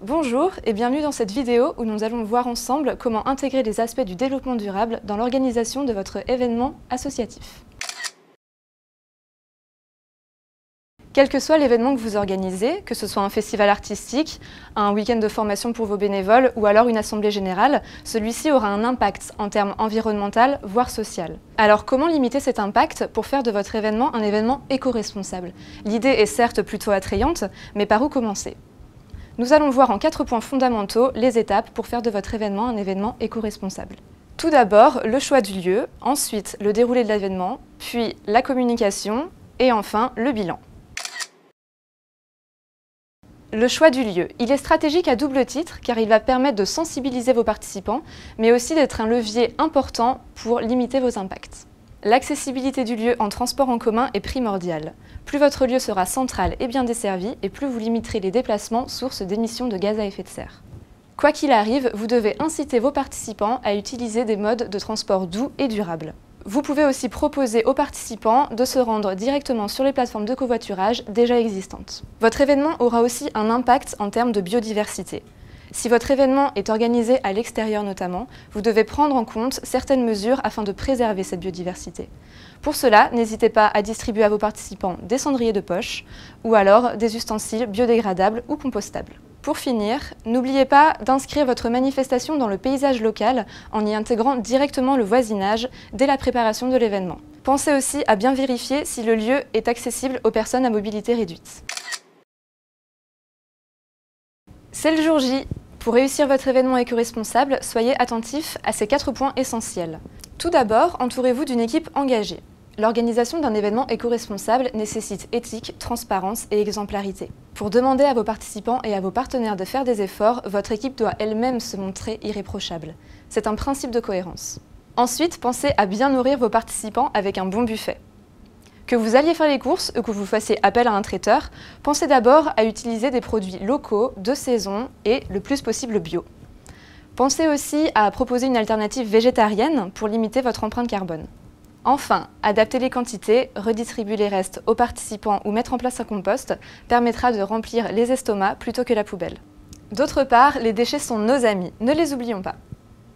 Bonjour et bienvenue dans cette vidéo où nous allons voir ensemble comment intégrer les aspects du développement durable dans l'organisation de votre événement associatif. Quel que soit l'événement que vous organisez, que ce soit un festival artistique, un week-end de formation pour vos bénévoles ou alors une assemblée générale, celui-ci aura un impact en termes environnemental, voire social. Alors comment limiter cet impact pour faire de votre événement un événement éco-responsable? L'idée est certes plutôt attrayante, mais par où commencer? Nous allons voir en 4 points fondamentaux les étapes pour faire de votre événement un événement éco-responsable. Tout d'abord, le choix du lieu, ensuite le déroulé de l'événement, puis la communication et enfin le bilan. Le choix du lieu. Il est stratégique à double titre car il va permettre de sensibiliser vos participants, mais aussi d'être un levier important pour limiter vos impacts. L'accessibilité du lieu en transport en commun est primordiale. Plus votre lieu sera central et bien desservi, et plus vous limiterez les déplacements sources d'émissions de gaz à effet de serre. Quoi qu'il arrive, vous devez inciter vos participants à utiliser des modes de transport doux et durables. Vous pouvez aussi proposer aux participants de se rendre directement sur les plateformes de covoiturage déjà existantes. Votre événement aura aussi un impact en termes de biodiversité. Si votre événement est organisé à l'extérieur notamment, vous devez prendre en compte certaines mesures afin de préserver cette biodiversité. Pour cela, n'hésitez pas à distribuer à vos participants des cendriers de poche ou alors des ustensiles biodégradables ou compostables. Pour finir, n'oubliez pas d'inscrire votre manifestation dans le paysage local en y intégrant directement le voisinage dès la préparation de l'événement. Pensez aussi à bien vérifier si le lieu est accessible aux personnes à mobilité réduite. C'est le jour J. Pour réussir votre événement éco-responsable, soyez attentifs à ces 4 points essentiels. Tout d'abord, entourez-vous d'une équipe engagée. L'organisation d'un événement éco-responsable nécessite éthique, transparence et exemplarité. Pour demander à vos participants et à vos partenaires de faire des efforts, votre équipe doit elle-même se montrer irréprochable. C'est un principe de cohérence. Ensuite, pensez à bien nourrir vos participants avec un bon buffet. Que vous alliez faire les courses ou que vous fassiez appel à un traiteur, pensez d'abord à utiliser des produits locaux, de saison et le plus possible bio. Pensez aussi à proposer une alternative végétarienne pour limiter votre empreinte carbone. Enfin, adapter les quantités, redistribuer les restes aux participants ou mettre en place un compost permettra de remplir les estomacs plutôt que la poubelle. D'autre part, les déchets sont nos amis, ne les oublions pas.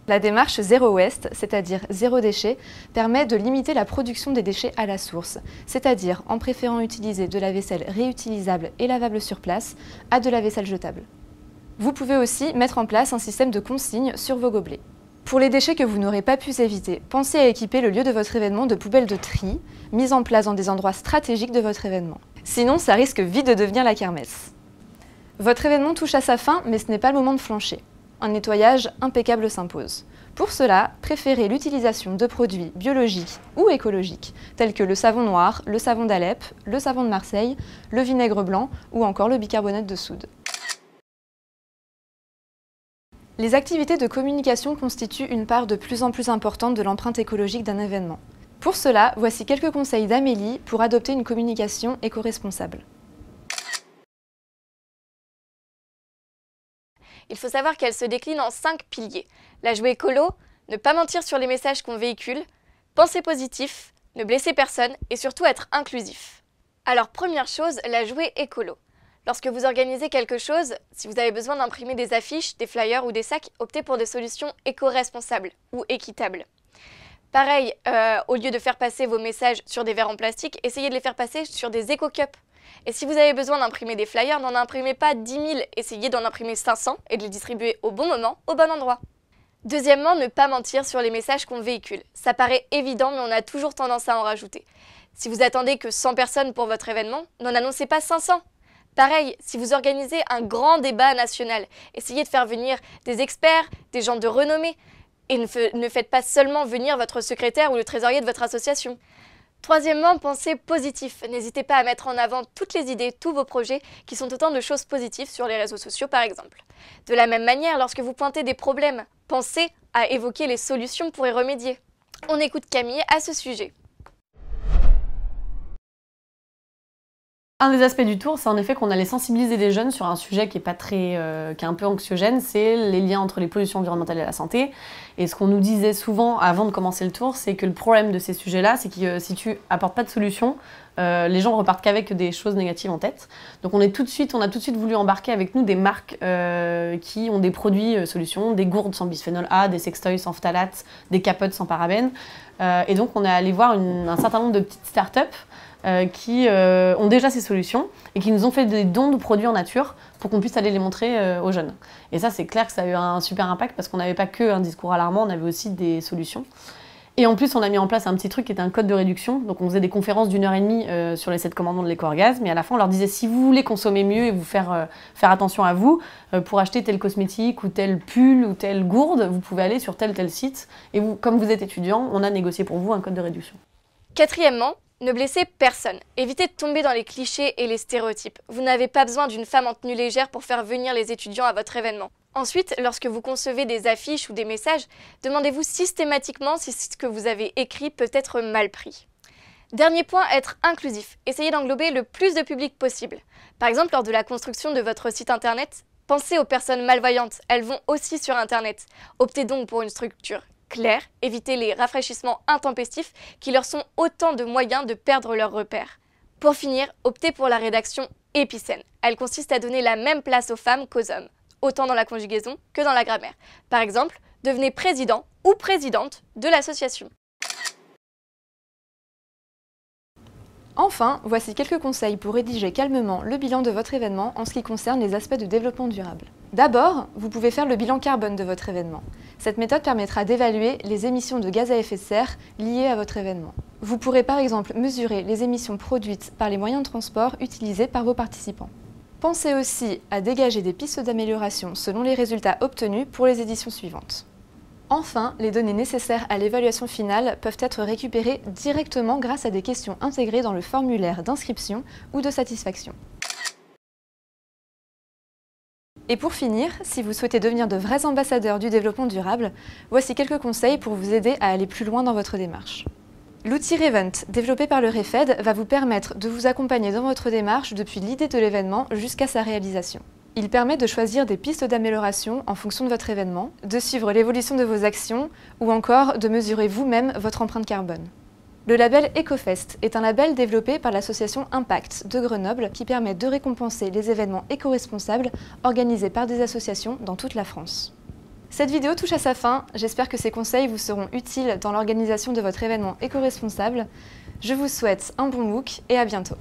La démarche Zero Waste, c'est-à-dire zéro déchet, permet de limiter la production des déchets à la source, c'est-à-dire en préférant utiliser de la vaisselle réutilisable et lavable sur place à de la vaisselle jetable. Vous pouvez aussi mettre en place un système de consigne sur vos gobelets. Pour les déchets que vous n'aurez pas pu éviter, pensez à équiper le lieu de votre événement de poubelles de tri, mises en place dans des endroits stratégiques de votre événement. Sinon, ça risque vite de devenir la kermesse. Votre événement touche à sa fin, mais ce n'est pas le moment de flancher. Un nettoyage impeccable s'impose. Pour cela, préférez l'utilisation de produits biologiques ou écologiques, tels que le savon noir, le savon d'Alep, le savon de Marseille, le vinaigre blanc ou encore le bicarbonate de soude. Les activités de communication constituent une part de plus en plus importante de l'empreinte écologique d'un événement. Pour cela, voici quelques conseils d'Amélie pour adopter une communication éco-responsable. Il faut savoir qu'elle se décline en 5 piliers. La jouer écolo, ne pas mentir sur les messages qu'on véhicule, penser positif, ne blesser personne et surtout être inclusif. Alors première chose, la jouer écolo. Lorsque vous organisez quelque chose, si vous avez besoin d'imprimer des affiches, des flyers ou des sacs, optez pour des solutions éco-responsables ou équitables. Pareil, au lieu de faire passer vos messages sur des verres en plastique, essayez de les faire passer sur des éco-cups. Et si vous avez besoin d'imprimer des flyers, n'en imprimez pas 10 000, essayez d'en imprimer 500 et de les distribuer au bon moment, au bon endroit. Deuxièmement, ne pas mentir sur les messages qu'on véhicule. Ça paraît évident, mais on a toujours tendance à en rajouter. Si vous attendez que 100 personnes pour votre événement, n'en annoncez pas 500. Pareil, si vous organisez un grand débat national, essayez de faire venir des experts, des gens de renommée, et ne faites pas seulement venir votre secrétaire ou le trésorier de votre association. Troisièmement, pensez positif. N'hésitez pas à mettre en avant toutes les idées, tous vos projets, qui sont autant de choses positives sur les réseaux sociaux par exemple. De la même manière, lorsque vous pointez des problèmes, pensez à évoquer les solutions pour y remédier. On écoute Camille à ce sujet. Un des aspects du tour, c'est en effet qu'on allait sensibiliser les jeunes sur un sujet qui est pas très, qui est un peu anxiogène, c'est les liens entre les pollutions environnementales et la santé. Et ce qu'on nous disait souvent avant de commencer le tour, c'est que le problème de ces sujets-là, c'est que si tu apportes pas de solution, les gens repartent qu'avec des choses négatives en tête. Donc on a tout de suite voulu embarquer avec nous des marques qui ont des produits solutions, des gourdes sans bisphénol A, des sextoys sans phtalates, des capotes sans parabènes. Et donc on est allé voir un certain nombre de petites startups qui ont déjà ces solutions et qui nous ont fait des dons de produits en nature pour qu'on puisse aller les montrer aux jeunes. Et ça, c'est clair que ça a eu un super impact parce qu'on n'avait pas que un discours alarmant, on avait aussi des solutions. Et en plus, on a mis en place un petit truc qui était un code de réduction. Donc on faisait des conférences d'1h30 sur les 7 commandements de l'éco-orgasme. Et à la fin, on leur disait, si vous voulez consommer mieux et vous faire attention à vous, pour acheter tel cosmétique ou tel pull ou telle gourde, vous pouvez aller sur tel site. Et vous, comme vous êtes étudiant, on a négocié pour vous un code de réduction. Quatrièmement, ne blessez personne. Évitez de tomber dans les clichés et les stéréotypes. Vous n'avez pas besoin d'une femme en tenue légère pour faire venir les étudiants à votre événement. Ensuite, lorsque vous concevez des affiches ou des messages, demandez-vous systématiquement si ce que vous avez écrit peut être mal pris. Dernier point, être inclusif. Essayez d'englober le plus de public possible. Par exemple, lors de la construction de votre site internet, pensez aux personnes malvoyantes. Elles vont aussi sur internet. Optez donc pour une structure claire, évitez les rafraîchissements intempestifs qui leur sont autant de moyens de perdre leurs repères. Pour finir, optez pour la rédaction épicène. Elle consiste à donner la même place aux femmes qu'aux hommes, autant dans la conjugaison que dans la grammaire. Par exemple, devenez président ou présidente de l'association. Enfin, voici quelques conseils pour rédiger calmement le bilan de votre événement en ce qui concerne les aspects de développement durable. D'abord, vous pouvez faire le bilan carbone de votre événement. Cette méthode permettra d'évaluer les émissions de gaz à effet de serre liées à votre événement. Vous pourrez par exemple mesurer les émissions produites par les moyens de transport utilisés par vos participants. Pensez aussi à dégager des pistes d'amélioration selon les résultats obtenus pour les éditions suivantes. Enfin, les données nécessaires à l'évaluation finale peuvent être récupérées directement grâce à des questions intégrées dans le formulaire d'inscription ou de satisfaction. Et pour finir, si vous souhaitez devenir de vrais ambassadeurs du développement durable, voici quelques conseils pour vous aider à aller plus loin dans votre démarche. L'outil Revent, développé par le REFED, va vous permettre de vous accompagner dans votre démarche depuis l'idée de l'événement jusqu'à sa réalisation. Il permet de choisir des pistes d'amélioration en fonction de votre événement, de suivre l'évolution de vos actions ou encore de mesurer vous-même votre empreinte carbone. Le label EcoFest est un label développé par l'association Impact de Grenoble qui permet de récompenser les événements éco-responsables organisés par des associations dans toute la France. Cette vidéo touche à sa fin, j'espère que ces conseils vous seront utiles dans l'organisation de votre événement éco-responsable. Je vous souhaite un bon MOOC et à bientôt.